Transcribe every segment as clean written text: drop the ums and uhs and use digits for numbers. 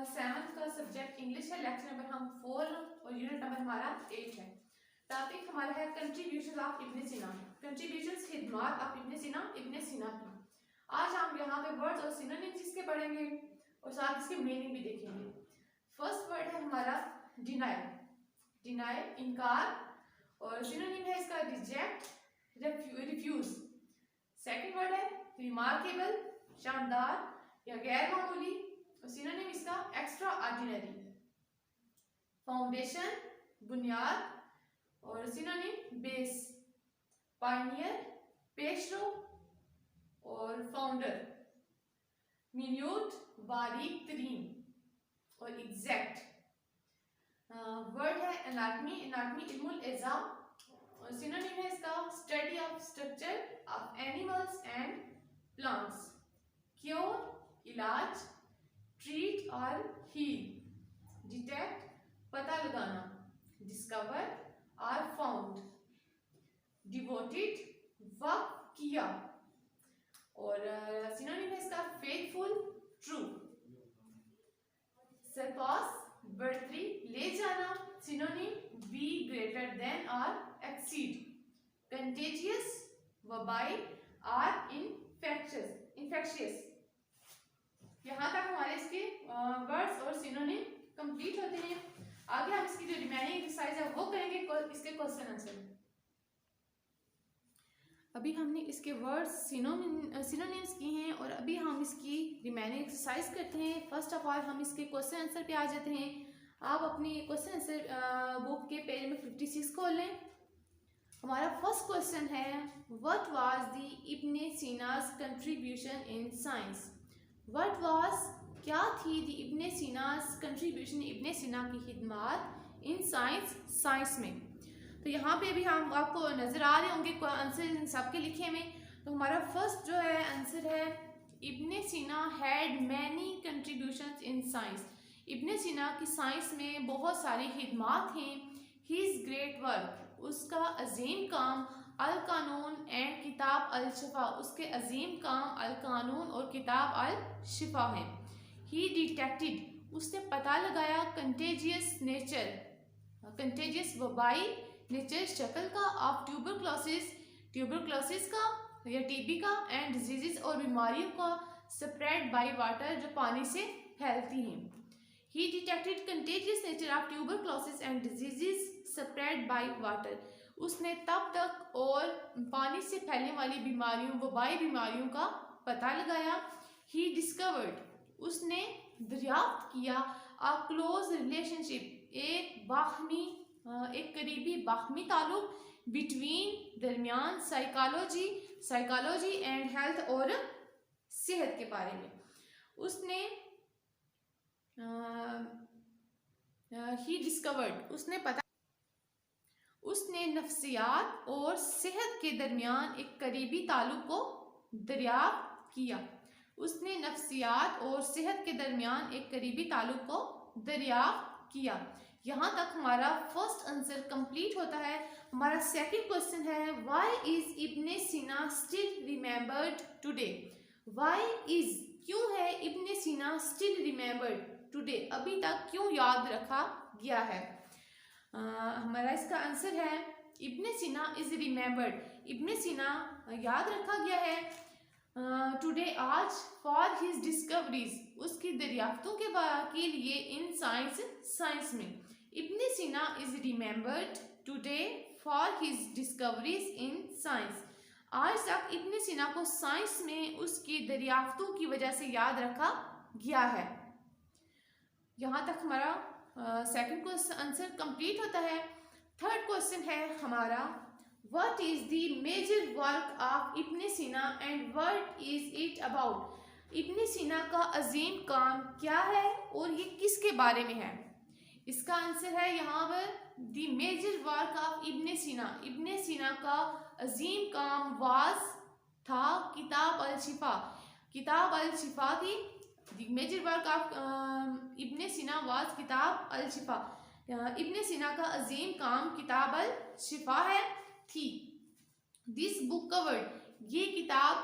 Seventh का subject English है। Lecture number हम 4 और यूनिट नंबर हमारा 8 है। टॉपिक हमारा है कंट्रीब्यूशन ऑफ इब्न सीना, कंट्रीब्यूशंस खिदमत ऑफ इब्न सीना की। आज हम यहाँ पे वर्ड्स और सिनोनिम्स इसके पढ़ेंगे और साथ इसके मीनिंग भी देखेंगे। फर्स्ट वर्ड है हमारा डिनाई, डिनाई इनकार, और सिनोनिम है इसका रिजेक्ट, रिफ्यूज। सेकंड वर्ड है रिमार्केबल, शानदार या गैर मामूली, और सिनोनिम इसका एक्स्ट्रा ऑर्डिनरी। फाउंडेशन बुनियाद, और सिनोनिम बेस। पायनियर पेशरो और फाउंडर। मिन्यूट बारीक तरीन और एग्जैक्ट। वर्ड है एनाटमी, एनाटमी इल्मुल एज़ा, और सिनोनिम है इसका study of structure of animals and plants. Cure इलाज, ट्रीट और हील। डिटेक्ट पता लगाना, डिस्कवर और फाउंड। डिवोटेड वक्त किया, और सिनोनिम है इसका फेथफुल ट्रू। सरपास बढ़ती ले जाना, सिनोनिम बी ग्रेटर देन और एक्सीड। कंटेजियस वबाई और इन्फेक्शियस। यहाँ तक हमारे इसके वर्ड्स और सिनोनिम कंप्लीट होते हैं। आगे हम इसकी जो रिमेनिंग एक्सरसाइज है वो करेंगे इसके क्वेश्चन आंसर। अभी हमने इसके वर्ड्स सिनोनिम्स किए हैं और अभी हम इसकी रिमेनिंग एक्सरसाइज करते हैं। फर्स्ट ऑफ ऑल हम इसके क्वेश्चन आंसर पे आ जाते हैं। आप अपनी क्वेश्चन आंसर बुक के पेज में 56 खोल लें। हमारा फर्स्ट क्वेश्चन है what was the Ibn Sina's contribution in science. What was क्या थी the Ibn Sina's contribution, ibn Sina की खिदमत इन साइंस में। तो यहाँ पे भी हम आपको नजर आ रहे होंगे आंसर सबके लिखे में। तो हमारा फर्स्ट जो है आंसर है Ibn Sina had many contributions in science. Ibn Sina की साइंस में बहुत सारी खिदमत हैं। हिज ग्रेट वर्क, उसका अजीम काम, अल कानून एंड किताब अल शिफा, उसके अजीम काम अल कानून और किताब अल शिफा है। ही डिटेक्टेड, उसने पता लगाया कंटेजियस नेचर, कंटेजियस वबाई नेचर शक्ल का, ऑफ ट्यूबरक्लोसिस, ट्यूबरक्लोसिस का या टीबी का, एंड डिजीजेस और बीमारियों का, स्प्रेड बाय वाटर जो पानी से फैलती हैं। He detected contagious nature of tuberculosis and diseases spread by water, उसने तब तक और पानी से फैलने वाली बीमारियों, वबाई बीमारियों का पता लगाया। ही डिस्कवर्ड, उसने दरियाफ्त किया, अ क्लोज रिलेशनशिप, एक करीबी बाहमी ताल्लुक, बिटवीन दरमियान, साइकोलॉजी एंड हेल्थ और सेहत के बारे में। उसने ही डिस्कवर्ड, उसने नफ्सियात और सेहत के दरमियान एक करीबी ताल्लुक को दरियाफ्त किया। उसने नफ्सियात और सेहत के दरमियान एक करीबी ताल्लुक को दरियाफ्त किया। यहाँ तक हमारा फर्स्ट आंसर कंप्लीट होता है। हमारा सेकंड क्वेश्चन है व्हाई इज इब्न सीना still remembered today. Why is, क्यों है इब्न सीना स्टिल रिमेंबर्ड टुडे, अभी तक क्यों याद रखा गया है। हमारा इसका आंसर है इब्न सीना इज रिमेंबर्ड, इब्न सीना याद रखा गया है टुडे आज, फॉर हिज डिस्कवरीज, उसकी दरियाफ्तों के लिए, इन साइंस में। इब्न सीना is remembered today for his discoveries in science, आज तक इब्न सीना को साइंस में उसकी दरियाफ्तों की वजह से याद रखा गया है। यहाँ तक हमारा सेकंड क्वेश्चन आंसर कंप्लीट होता है। थर्ड क्वेश्चन है हमारा what is the major work of Ibn Sina and what is it about. Ibn Sina का अजीम काम क्या है और ये किसके बारे में है। इसका आंसर है यहाँ पर the major work of Ibn सीना, इब्न सीना का अजीम काम वाज था किताब अल शिफा, किताब अल शिफा थी। The major work of Ibn सीना वाज किताब अल शिफा, इब्न सीना का अजीम काम किताब अल शिफा है थी। दिस बुक कवर्ड, ये किताब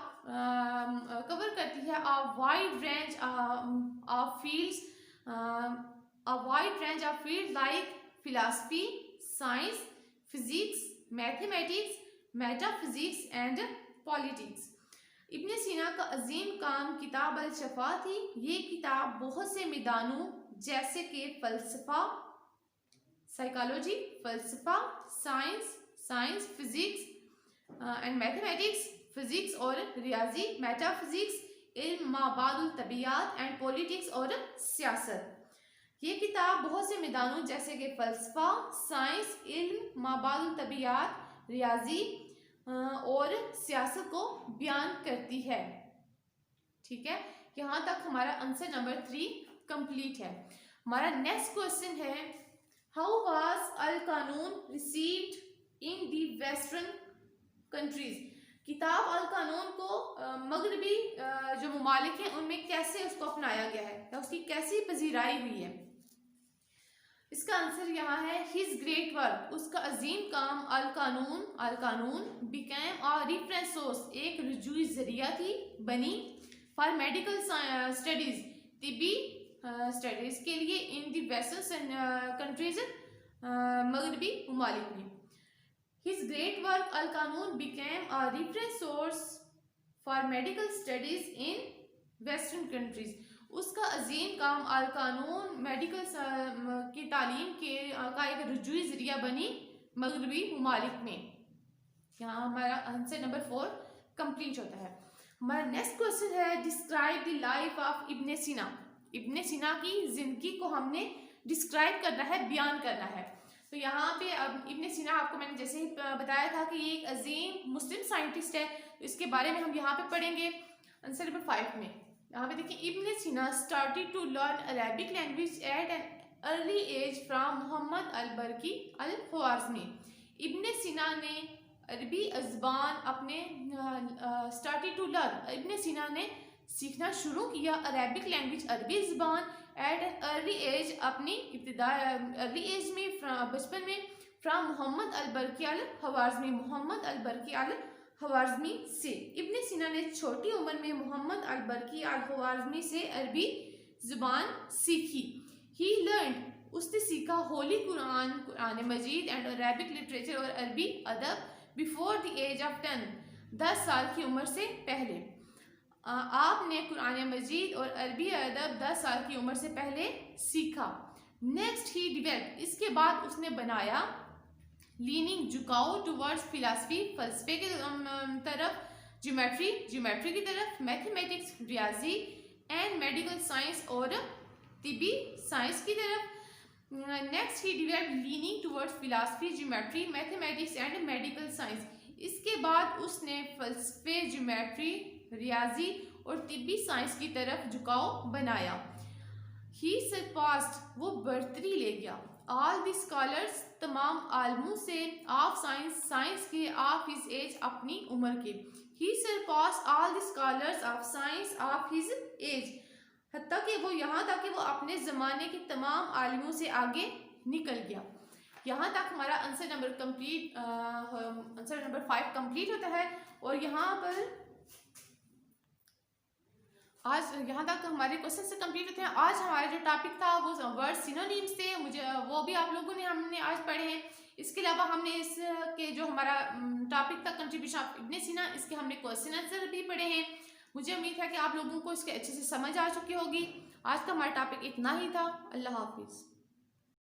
कवर करती है a wide range of fields, a wide range of fields like philosophy, science, physics, mathematics, metaphysics and politics. Ibn Sina का अजीम काम किताब अल शफा थी। ये किताब बहुत से मैदानों जैसे कि फ़लसफ़ा, साइकोलॉजी, फ़लसफ़ा, science, physics and mathematics, physics और रियाजी, मेटाफिजिक्स, इल्म माबादुल तबियात एंड पॉलिटिक्स और सियासत। ये किताब बहुत से मैदानों जैसे कि फ़लसफ़ा, साइंस, इल्म माबादुल तबियात, रियाजी और सियासत को बयान करती है। ठीक है, यहाँ तक हमारा आंसर नंबर 3 कंप्लीट है। हमारा नेक्स्ट क्वेश्चन है, हाउ वाज अल कानून received in the western countries. किताब अल कानून को मगरबी जो ममालिक हैं उनमें कैसे उसको अपनाया गया है या उसकी कैसी पजीराई हुई है। इसका आंसर यहाँ है हिज ग्रेट वर्क, उसका अजीम काम अल कानून बिकेम अ रेफरेंस सोर्स, एक रुजूई जरिया थी बनी, फॉर मेडिकल स्टडीज, तिब्बी स्टडीज के लिए, इन दी वेस्टर्न कंट्रीज, मगरबी ममालिक में। हिज ग्रेट वर्क अल कानून became a reference source for medical studies in western countries, उसका अजीम काम अल कानून मेडिकल की तालीम का एक रुजूई जरिया बनी मगरबी ममालिक में। यहाँ हमारा आंसर नंबर 4 कंप्लीट होता है। हमारा नेक्स्ट क्वेश्चन है, describe the life of Ibn सीना। इब्न सीना की जिंदगी को हमने डिस्क्राइब करना है, बयान करना है। तो यहाँ पे अब इब्न सीना, आपको मैंने जैसे ही बताया था कि ये एक अजीम मुस्लिम साइंटिस्ट है, तो इसके बारे में हम यहाँ पे पढ़ेंगे आंसर नंबर 5 में। यहाँ पे देखिए, Ibn Sina started to learn Arabic language at an early age from Mohammed al Barqi al Khwarizmi. Ibn Sina ने अरबी ज़बान अपने started to learn, ibn Sina ने सीखना शुरू किया अरेबिक लैंग्वेज, अरबी ज़बान एट एन अर्ली एज, अपनी इब्तिदाई अर्ली एज में, बचपन में, from Mohammed al Barqi al ख्वारिज़मी, Mohammad al Barqi al ख्वारिज़मी से। इब्न सीना ने छोटी उम्र में मोहम्मद अल बरकी अल ख्वारिज़मी से अरबी ज़ुबान सीखी। ही लर्न, उसने सीखा होली कुरान, कुरान मजीद एंड अरेबिक लिटरेचर और अरबी अदब बिफोर द एज ऑफ 10 साल की उम्र से पहले। आपने कुरान मजीद और अरबी अदब 10 साल की उम्र से पहले सीखा। नेक्स्ट ही डिवेल्प, इसके बाद उसने बनाया, लीनिंग झुकाव टुवर्ड्स फिलासफी, फलसफे की तरफ, ज्योमेट्री की तरफ, मैथमेटिक्स रियाजी एंड मेडिकल साइंस और तिब्बी साइंस की तरफ। Next he develop leaning towards philosophy, geometry, mathematics and medical science. इसके बाद उसने फलसफे, ज्योमेट्री, रियाजी और तिब्बी साइंस की तरफ झुकाव बनाया। ही सरपास्ड, वो बढ़तरी ले गया, ऑल द स्कॉलर्स, तमाम आलमों से, ऑफ साइंस के, ऑफ हिज एज, अपनी उम्र के। He surpassed all the scholars of science of his age, हत्ता कि वो यहाँ तक कि वो अपने ज़माने के तमाम आलिमों से आगे निकल गया। यहाँ तक हमारा आंसर नंबर 5 कंप्लीट होता है। और यहाँ पर आज यहाँ तक हमारे क्वेश्चन से कंप्लीट होते हैं। आज हमारा जो टॉपिक था वो वर्ड सिनोनिम्स थे, मुझे वो भी आप लोगों ने हमने आज पढ़े हैं। इसके अलावा हमने इसके जो हमारा टॉपिक था कंट्रीब्यूशन ऑफ इब्न सीना, इसके हमने क्वेश्चन आंसर भी पढ़े हैं। मुझे उम्मीद है कि आप लोगों को इसके अच्छे से समझ आ चुकी होगी। आज का हमारा टॉपिक इतना ही था। अल्लाह हाफिज़।